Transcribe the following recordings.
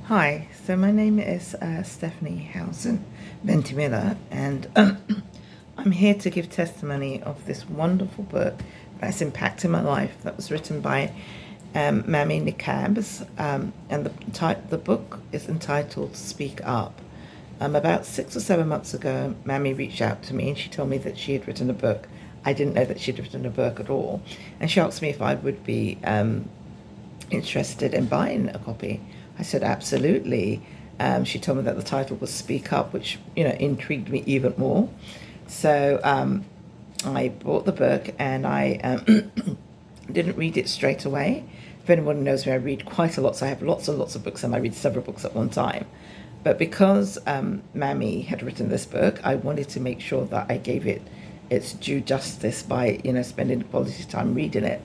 Hi, so my name is Stephanie Housen Ventimilla, and I'm here to give testimony of this wonderful book that's impacted my life. That was written by Mammy Nickabs, and the book is entitled "Speak Up." About 6 or 7 months ago, Mammy reached out to me and she told me that she had written a book. I didn't know that she'd written a book at all, and she asked me if I would be interested in buying a copy. I said, absolutely. She told me that the title was Speak Up, which, intrigued me even more. So I bought the book and I didn't read it straight away. If anyone knows me, I read quite a lot, so I have lots and lots of books and I read several books at one time. But because Mammy had written this book, I wanted to make sure that I gave it its due justice by, spending quality time reading it.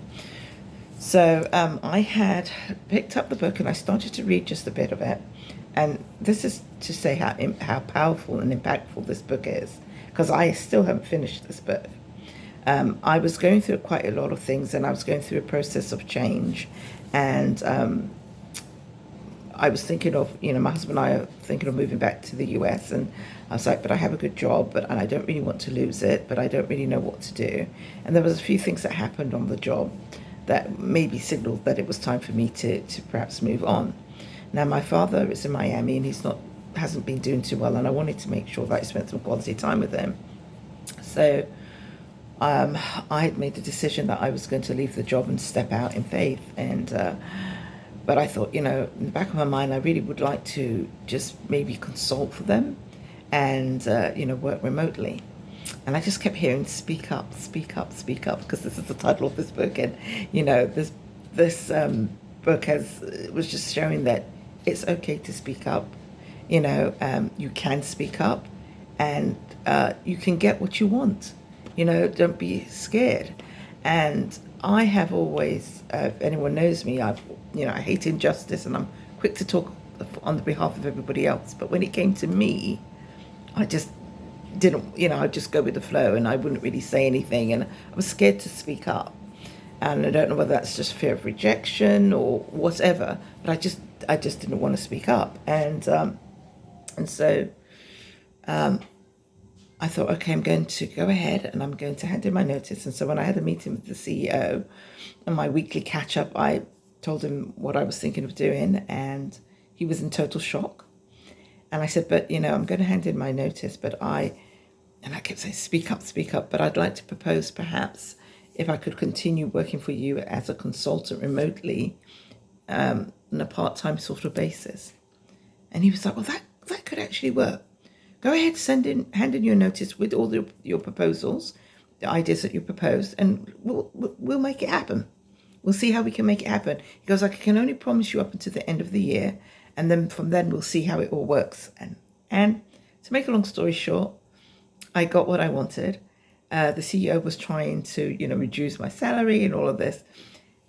So I had picked up the book and I started to read just a bit of it. And this is to say how powerful and impactful this book is, because I still haven't finished this book. I was going through quite a lot of things and I was going through a process of change. And I was thinking of, my husband and I are thinking of moving back to the US. And I was like, but I have a good job, and I don't really want to lose it, but I don't really know what to do. And there was a few things that happened on the job that maybe signaled that it was time for me to perhaps move on. Now, my father is in Miami and hasn't been doing too well, and I wanted to make sure that I spent some quality time with him. So I had made the decision that I was going to leave the job and step out in faith. But I thought, in the back of my mind, I really would like to just maybe consult for them and, work remotely. And I just kept hearing, speak up, speak up, speak up, because this is the title of this book. And, this book was just showing that it's okay to speak up. You can speak up and you can get what you want. Don't be scared. And I have always, if anyone knows me, I hate injustice and I'm quick to talk on the behalf of everybody else. But when it came to me, I just didn't, I'd just go with the flow and I wouldn't really say anything. And I was scared to speak up. And I don't know whether that's just fear of rejection or whatever, but I just didn't want to speak up. And so I thought, okay, I'm going to go ahead and I'm going to hand in my notice. And so when I had a meeting with the CEO and my weekly catch up, I told him what I was thinking of doing, and he was in total shock. And I said, but I'm going to hand in my notice, and I kept saying, speak up, but I'd like to propose perhaps if I could continue working for you as a consultant remotely on a part-time sort of basis. And he was like, well, that could actually work. Go ahead, hand in your notice with all your proposals, the ideas that you proposed, and we'll make it happen. We'll see how we can make it happen. He goes, I can only promise you up until the end of the year, and then from then we'll see how it all works. And to make a long story short, I got what I wanted. The CEO was trying to, reduce my salary and all of this.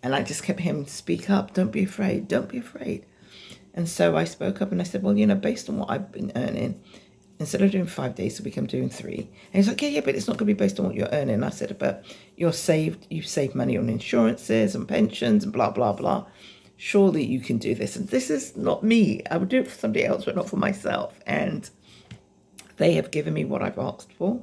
And I just kept him, speak up, don't be afraid, don't be afraid. And so I spoke up and I said, well, based on what I've been earning, instead of doing 5 days a week, I'm doing 3. And he's like, yeah, but it's not going to be based on what you're earning. And I said, but you've saved money on insurances and pensions and blah, blah, blah. Surely you can do this. And this is not me. I would do it for somebody else, but not for myself. And they have given me what I've asked for.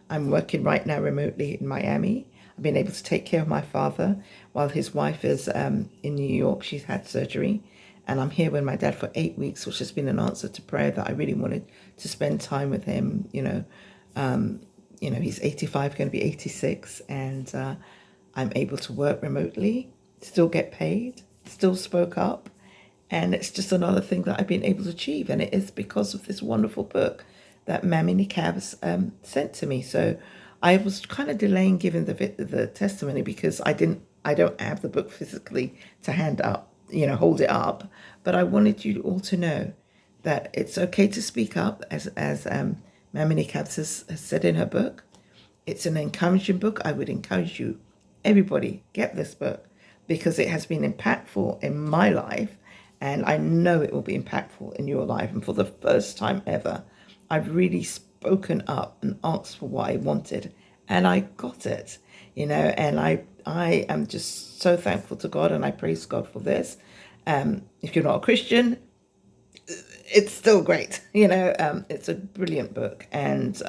I'm working right now remotely in Miami. I've been able to take care of my father while his wife is in New York. She's had surgery. And I'm here with my dad for 8 weeks, which has been an answer to prayer that I really wanted to spend time with him. He's 85, going to be 86. And I'm able to work remotely, still get paid, still spoke up. And it's just another thing that I've been able to achieve. And it is because of this wonderful book that Mammy Nickabs sent to me. So I was kind of delaying giving the testimony because I don't have the book physically to hand up, hold it up. But I wanted you all to know that it's okay to speak up, as Mammy Nickabs has said in her book. It's an encouraging book. I would encourage you, everybody, get this book because it has been impactful in my life. And I know it will be impactful in your life. And for the first time ever, I've really spoken up and asked for what I wanted. And I got it, and I am just so thankful to God and I praise God for this. If you're not a Christian, it's still great. It's a brilliant book, and